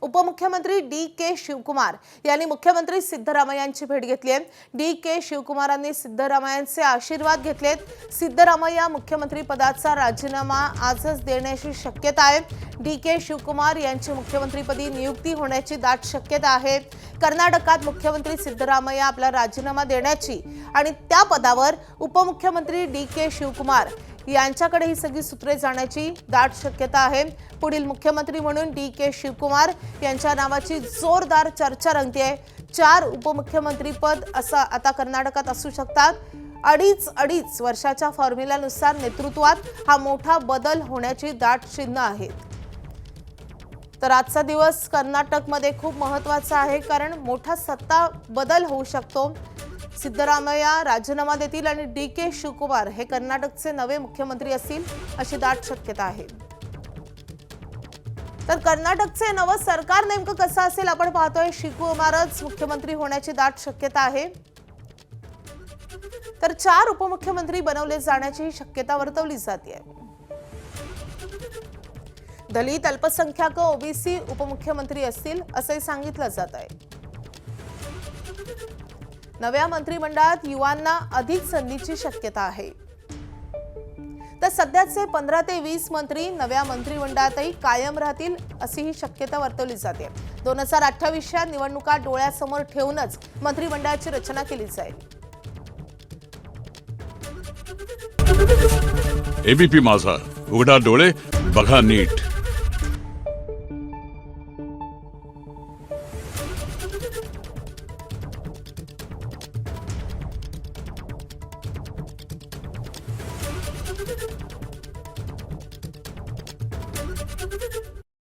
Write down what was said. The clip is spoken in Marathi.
उपमुख्यमंत्री डी.के. शिवकुमार यांनी मुख्यमंत्री सिद्धरामय्यांची भेट घेतली आहे। डी.के. शिवकुमारांनी सिद्धरामय्यांचे आशीर्वाद घेतलेत। सिद्धरामय्या मुख्यमंत्री पदाचा राजीनामा आजच देण्याची शक्यता आहे। डी.के. शिवकुमार यांची मुख्यमंत्रीपदी नियुक्ती होण्याची दाट शक्यता आहे। कर्नाटकात मुख्यमंत्री सिद्धरामय्या आपला राजीनामा देण्याची आणि त्या पदावर उपमुख्यमंत्री डी.के. शिवकुमार यांच्याकडे ही सगळी सूत्रे जाण्याची दाट शक्यता आहे। पुढील मुख्यमंत्री म्हणून डी.के. शिवकुमार यांच्या नावाची जोरदार चर्चा रंगतेय। 4 उपमुख्यमंत्री पद असा आता कर्नाटकात असू शकतात। अडीच वर्षाच्या फॉर्म्युलानुसार नेतृत्वात हा मोठा बदल होण्याची दाट चिन्ह आहेत। तर आजचा दिवस कर्नाटकमध्ये खूप महत्त्वाचा आहे, कारण मोठा सत्ता बदल होऊ शकतो। सिद्धरामय्या राजीनामा देतील आणि डी.के. शिवकुमार हे कर्नाटकचे नवे मुख्यमंत्री असतील अशी दाट शक्यता आहे। तर कर्नाटकचे नवं सरकार नेमकं कसं असेल आपण पाहतोय। शिवकुमारच मुख्यमंत्री होण्याची दाट शक्यता आहे। तर 4 उपमुख्यमंत्री बनवले जाण्याची शक्यता वर्तवली जाते। दलित, अल्पसंख्याक, ओबीसी उपमुख्यमंत्री असतील असे सांगितलं जात आहे। नव्या मंत्रिमंडळात युवांना अधिक संधीची शक्यता आहे। तर सध्याचे 15 ते 20 मंत्री नव्या मंत्रिमंडळातही कायम राहतील अशी ही शक्यता वर्तवली जाते। 2028च्या निवडणुका डोळ्यासमोर ठेवूनच मंत्रिमंडळाची रचना केली जाईल। एबीपी माझा, उघडा डोळे बघा नीट।